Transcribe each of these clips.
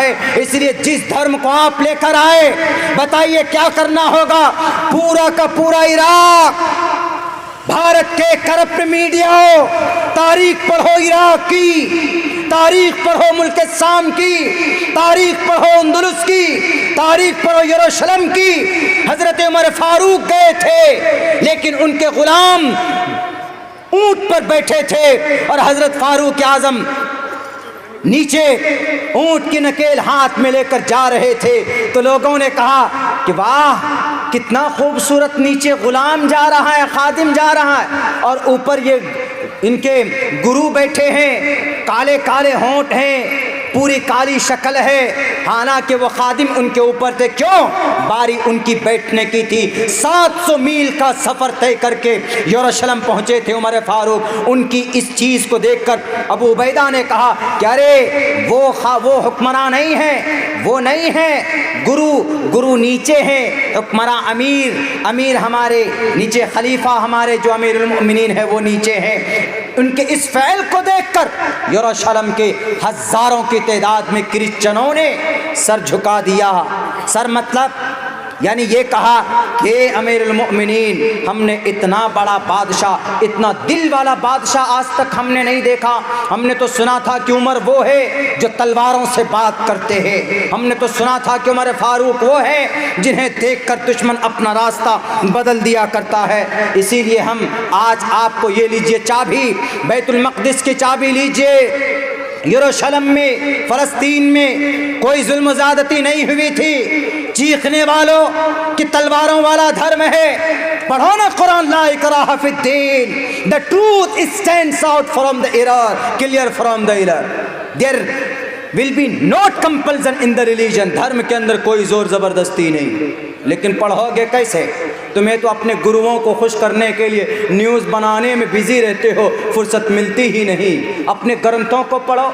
है। इसलिए जिस धर्म को आप लेकर आए, बताइए क्या करना होगा? पूरा का पूरा इराक, भारत के करप्ट मीडिया हो, तारीख पढ़ो इराक की, तारीख पढ़ो मुल्क शाम की, तारीख पढ़ो अंदलुस की, तारीख पढ़ो यरूशलेम की। हजरत उमर फारूक गए थे, लेकिन उनके गुलाम ऊंट पर बैठे थे और हजरत फारूक आजम नीचे ऊंट की नकेल हाथ में लेकर जा रहे थे। तो लोगों ने कहा कि वाह, कितना खूबसूरत, नीचे गुलाम जा रहा है, खादिम जा रहा है, और ऊपर ये इनके गुरु बैठे हैं, काले काले होंठ हैं, पूरी काली शक्ल है। हालांकि वो खादिम उनके ऊपर थे, क्यों? बारी उनकी बैठने की थी। 700 मील का सफ़र तय करके यरूशलेम पहुँचे थे उमर फारूक। उनकी इस चीज़ को देखकर अबू उबैदा ने कहा कि अरे वो हुक्मरान नहीं है, वो नहीं है, गुरु नीचे हैं, हुक्मरान अमीर हमारे नीचे, खलीफा हमारे जो अमीरुल मोमिनीन है वो नीचे हैं। उनके इस फ़ैल को देखकर यरूशलेम के हज़ारों की तादाद में क्रिश्चियनों ने सर झुका दिया। सर मतलब यानी ये कहा कि अमीरुल मोमिनीन, हमने इतना बड़ा बादशाह, इतना दिल वाला बादशाह आज तक हमने नहीं देखा। हमने तो सुना था कि उमर वो है जो तलवारों से बात करते हैं, हमने तो सुना था कि उमर फारूक वो है जिन्हें देखकर दुश्मन अपना रास्ता बदल दिया करता है। इसीलिए हम आज आपको ये लीजिए चाबी, बैतुल मक़दिस की चाबी लीजिए। यरूशलेम में, फ़लस्तीन में कोई जुल्म ज़्यादती नहीं हुई थी। चीखने वालों कि तलवारों वाला धर्म है, पढ़ो ना कुरान, ला इकराह फिद्दीन, the truth stands out from the error, clear from the error, there will be not compulsion in the religion. धर्म के अंदर कोई जोर ज़बरदस्ती नहीं। लेकिन पढ़ोगे कैसे? तुम्हें तो अपने गुरुओं को खुश करने के लिए न्यूज़ बनाने में बिजी रहते हो, फुर्सत मिलती ही नहीं। अपने ग्रंथों को पढ़ो,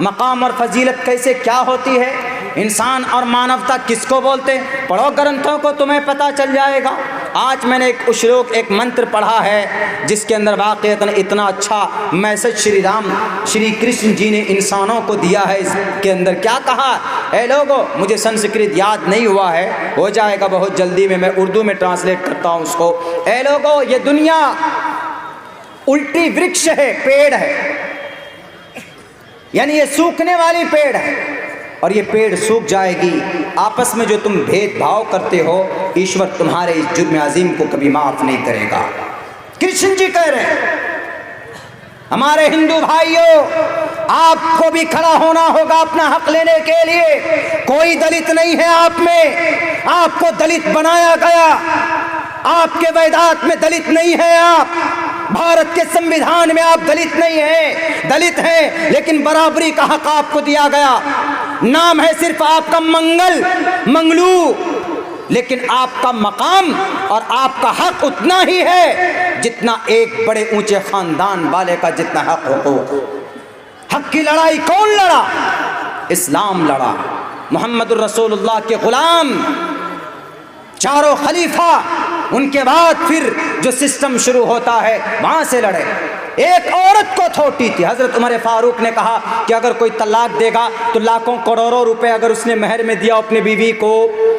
मकाम और फजीलत कैसे क्या होती है, इंसान और मानवता किसको बोलते हैं, पढ़ो ग्रंथों को, तुम्हें पता चल जाएगा। आज मैंने एक श्लोक, एक मंत्र पढ़ा है जिसके अंदर वाक़ईतन इतना अच्छा मैसेज श्री कृष्ण जी ने इंसानों को दिया है। इसके अंदर क्या कहा? ए लोगों, मुझे संस्कृत याद नहीं हुआ है, हो जाएगा बहुत जल्दी में, मैं उर्दू में ट्रांसलेट करता हूँ उसको। ए लोगों, ये दुनिया उल्टी वृक्ष है, पेड़ है, यानी ये सूखने वाली पेड़ है और ये पेड़ सूख जाएगी। आपस में जो तुम भेदभाव करते हो, ईश्वर तुम्हारे इस जुर्म अजीम को कभी माफ नहीं करेगा। कृष्ण जी कह रहे हैं, हमारे हिंदू भाइयों, आपको भी खड़ा होना होगा अपना हक लेने के लिए। कोई दलित नहीं है आप में, आपको दलित बनाया गया, आपके वेदांत में दलित नहीं है, आप भारत के संविधान में आप दलित नहीं हैं, दलित हैं, लेकिन बराबरी का हक आपको दिया गया। नाम है सिर्फ आपका मंगलू, लेकिन आपका मकाम और आपका हक उतना ही है जितना एक बड़े ऊंचे खानदान वाले का जितना हक हो। हक की लड़ाई कौन लड़ा? इस्लाम लड़ा। मुहम्मदुर रसूलुल्लाह के गुलाम, चारों खलीफा, उनके बाद फिर जो सिस्टम शुरू होता है वहां से लड़े। एक औरत को थोटी थी। हजरत उमर फारूक ने कहा कि अगर कोई तलाक देगा तो लाखों करोड़ों रुपए अगर उसने महर में दिया अपनी बीवी को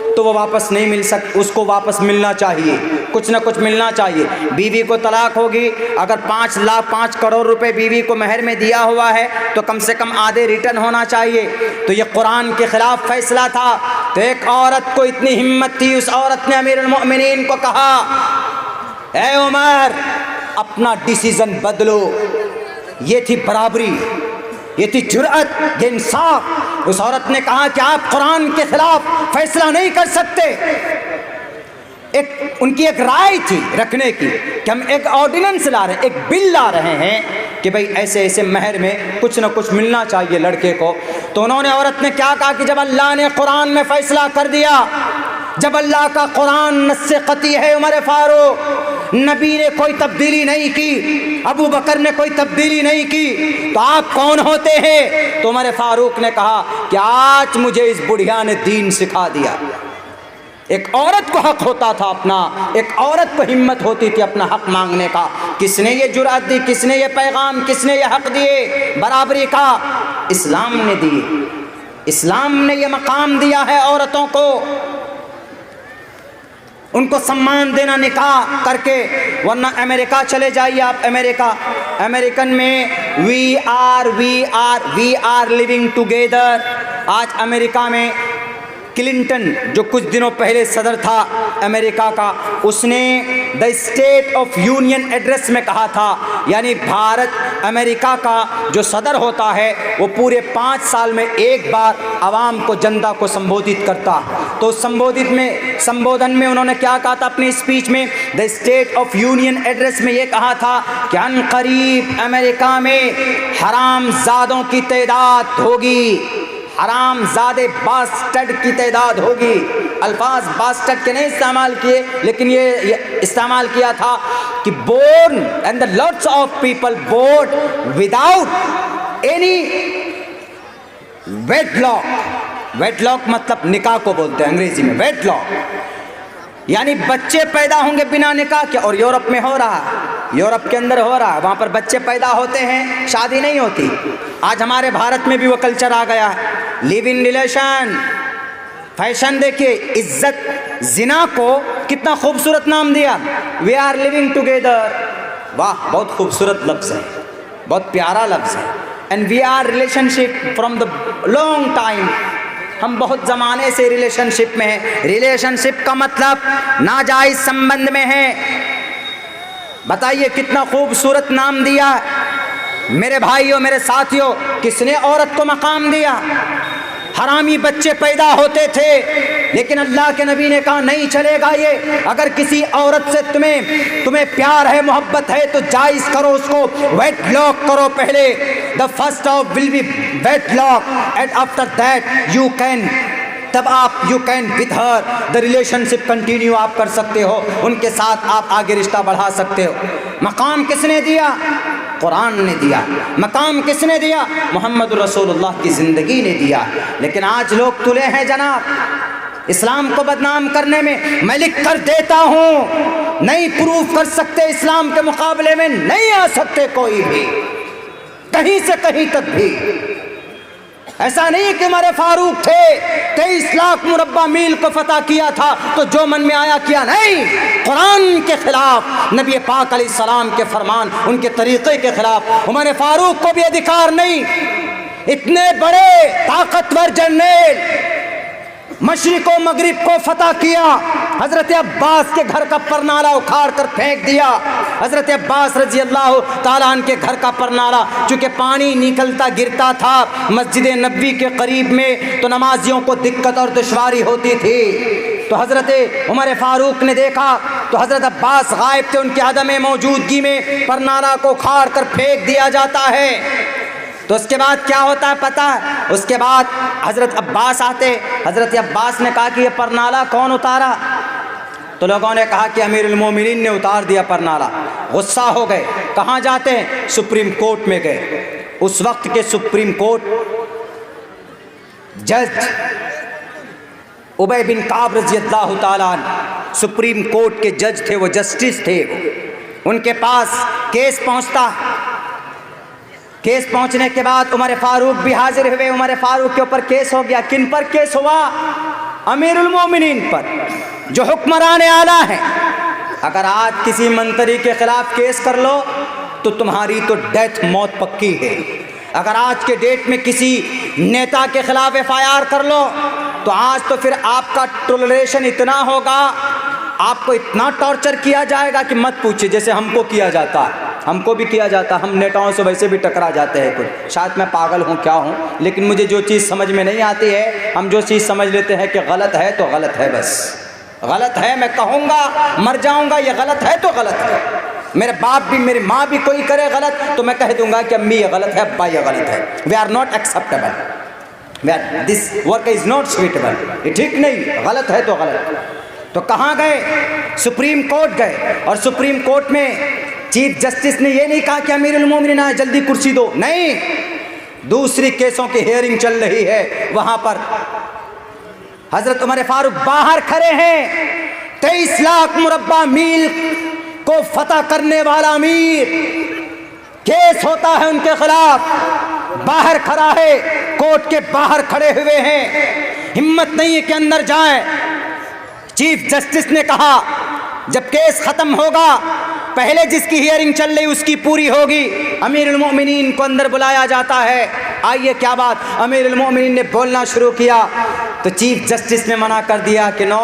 तो वो वापस नहीं मिल सकता, उसको वापस मिलना चाहिए, कुछ ना कुछ मिलना चाहिए। बीवी को तलाक होगी, अगर 5 करोड़ रुपए बीवी को महर में दिया हुआ है तो कम से कम आधे रिटर्न होना चाहिए। तो ये कुरान के खिलाफ फैसला था। तो एक औरत को इतनी हिम्मत थी, उस औरत ने अमीरुल मोमिनीन को कहा, ए उमर, अपना डिसीजन बदलो। ये थी बराबरी, ये थी जुर्अत, ये इंसाफ। उस औरत ने कहा कि आप कुरान के खिलाफ फैसला नहीं कर सकते। उनकी एक राय थी रखने की कि हम एक ऑर्डिनेंस ला रहे हैं, एक बिल ला रहे हैं कि भाई ऐसे ऐसे महर में कुछ ना कुछ मिलना चाहिए लड़के को। तो उन्होंने, औरत ने क्या कहा कि जब अल्लाह ने कुरान में फैसला कर दिया, जब अल्लाह का कुरान नस्से क़ती है, उमर फारूक, नबी ने कोई तब्दीली नहीं की, अबू बकर ने कोई तब्दीली नहीं की, तो आप कौन होते हैं? तो उमर फारूक ने कहा कि आज मुझे इस बुढ़िया ने दीन सिखा दिया। एक औरत को हक होता था अपना, एक औरत को हिम्मत होती थी अपना हक मांगने का। किसने ये जुर्अत दी, किसने ये पैगाम, किसने ये हक दिए बराबरी का? इस्लाम ने दिए। इस्लाम ने ये मकाम दिया है औरतों को, उनको सम्मान देना निकाह करके। वरना अमेरिका चले जाइए आप, अमेरिकन में वी आर लिविंग टुगेदर। आज अमेरिका में क्लिंटन जो कुछ दिनों पहले सदर था अमेरिका का, उसने the state of union address में कहा था, यानी भारत अमेरिका का जो सदर होता है वो पूरे 5 साल में एक बार आवाम को, जनता को संबोधित करता। तो संबोधन में उन्होंने क्या कहा था अपनी स्पीच में? The state of union address में ये कहा था कि अनकरीब अमेरिका में हरामजादों की तादाद होगी, हरामजादे बास्टर्ड की तादाद होगी। अल्फाज बास्टर्ड के नहीं इस्तेमाल किए, लेकिन ये इस्तेमाल किया था कि born and the lots of people born without any wedlock. Wedlock मतलब निकाह को बोलते हैं अंग्रेजी में, वेडलॉक यानी बच्चे पैदा होंगे बिना निकाह के। और यूरोप में हो रहा है, यूरोप के अंदर हो रहा है, वहाँ पर बच्चे पैदा होते हैं, शादी नहीं होती। आज हमारे भारत में भी वो कल्चर आ गया है, लिव इन रिलेशन। फैशन देखिए, इज्जत, जिना को कितना खूबसूरत नाम दिया, वी आर लिविंग टुगेदर। वाह, बहुत खूबसूरत लफ्ज़ है, बहुत प्यारा लफ्ज़ है। And we are relationship from the long time, हम बहुत ज़माने से रिलेशनशिप में हैं। रिलेशनशिप का मतलब नाजायज़ संबंध में है। बताइए कितना खूबसूरत नाम दिया मेरे भाइयों, मेरे साथियों। किसने औरत को मकाम दिया? हरामी बच्चे पैदा होते थे, लेकिन अल्लाह के नबी ने कहा नहीं चलेगा ये। अगर किसी औरत से तुम्हें प्यार है, मोहब्बत है, तो जायज़ करो उसको, वेडलॉक करो पहले। The first of will be wedlock and after that you can, तब आप you can with her the relationship continue आप कर सकते हो, उनके साथ आप आगे रिश्ता बढ़ा सकते हो। मकाम किसने दिया? कुरान ने दिया। मकाम किसने दिया? मोहम्मद रसूलुल्लाह की ज़िंदगी ने दिया। लेकिन आज लोग तुले हैं जनाब इस्लाम को बदनाम करने में। मैं लिख कर देता हूँ, नहीं प्रूफ कर सकते, इस्लाम के मुकाबले में नहीं आ सकते कोई भी, कहीं से कहीं तक भी। ऐसा नहीं कि उमर फारूक थे, 23 लाख मुरब्बा मील को फतह किया था तो जो मन में आया किया, नहीं। कुरान के खिलाफ, नबी पाक अलैहिस्सलाम के फरमान, उनके तरीक़े के खिलाफ उमर फारूक को भी अधिकार नहीं। इतने बड़े ताकतवर जनरल, मशरिक़ व मगरिब को फतह किया, हज़रत अब्बास के घर का परनाला उखाड़ कर फेंक दिया। हज़रत अब्बास रज़ी अल्लाह ताला अन्हु के घर का परनाला, चूँकि पानी निकलता गिरता था मस्जिद नबवी के करीब में, तो नमाजियों को दिक्कत और दुश्वारी होती थी। तो हज़रत उमर फ़ारूक ने देखा तो हज़रत अब्बास गायब थे, उनकी अदम मौजूदगी में परनाला को उखाड़ कर फेंक दिया जाता है। तो उसके बाद क्या होता है पता है? उसके बाद हज़रत अब्बास आते। हज़रत अब्बास ने कहा कि ये परनाला कौन उतारा? तो लोगों ने कहा कि अमीरुल मोमिनीन ने उतार दिया परनाला। गुस्सा हो गए। कहाँ जाते हैं? सुप्रीम कोर्ट में गए। उस वक्त के सुप्रीम कोर्ट जज उबय बिन काब रज़ी अल्लाह ताला अन्हु सुप्रीम कोर्ट के जज थे, वो जस्टिस थे। उनके पास केस पहुँचता। केस पहुंचने के बाद उमर फारूक भी हाजिर हुए। उमर फारूक के ऊपर केस हो गया। किन पर केस हुआ? अमीरुल मोमिनीन पर, जो हुक्मरान आला है। अगर आज किसी मंत्री के खिलाफ केस कर लो तो तुम्हारी तो डेथ, मौत पक्की है। अगर आज के डेट में किसी नेता के खिलाफ FIR कर लो तो आज तो फिर आपका टॉलरेशन इतना होगा, आपको इतना टॉर्चर किया जाएगा कि मत पूछिए। जैसे हमको किया जाता है, हमको भी किया जाता, हम नेताओं से वैसे भी टकरा जाते हैं कुछ। शायद मैं पागल हूँ क्या हूँ, लेकिन मुझे जो चीज़ समझ में नहीं आती है, हम जो चीज़ समझ लेते हैं कि गलत है तो गलत है, बस गलत है। मैं कहूँगा मर जाऊँगा ये गलत है तो गलत है। मेरे बाप भी, मेरी माँ भी कोई करे गलत तो मैं कह दूँगा कि अम्मी ये गलत है, अब्बा ये गलत है। We are not acceptable, this work is not suitable. ये ठीक नहीं, गलत है तो गलत। तो कहाँ गए? सुप्रीम कोर्ट गए। और सुप्रीम कोर्ट में चीफ जस्टिस ने ये नहीं कहा कि अमीरुल मोमिनीन आए जल्दी कुर्सी दो, नहीं। दूसरी केसों की हेयरिंग चल रही है। वहां पर हजरत उमर फारूक बाहर खड़े हैं। 23 लाख मुरब्बा मील को फतह करने वाला अमीर, केस होता है उनके खिलाफ। बाहर खड़ा है, कोर्ट के बाहर खड़े हुए हैं, हिम्मत नहीं है कि अंदर जाएं। चीफ जस्टिस ने कहा जब केस खत्म होगा, पहले जिसकी हियरिंग चल रही उसकी पूरी होगी, अमीरुल मोमिनीन को अंदर बुलाया जाता है। आइए क्या बात, अमीरुल मोमिनीन ने बोलना शुरू किया तो चीफ जस्टिस ने मना कर दिया कि नो,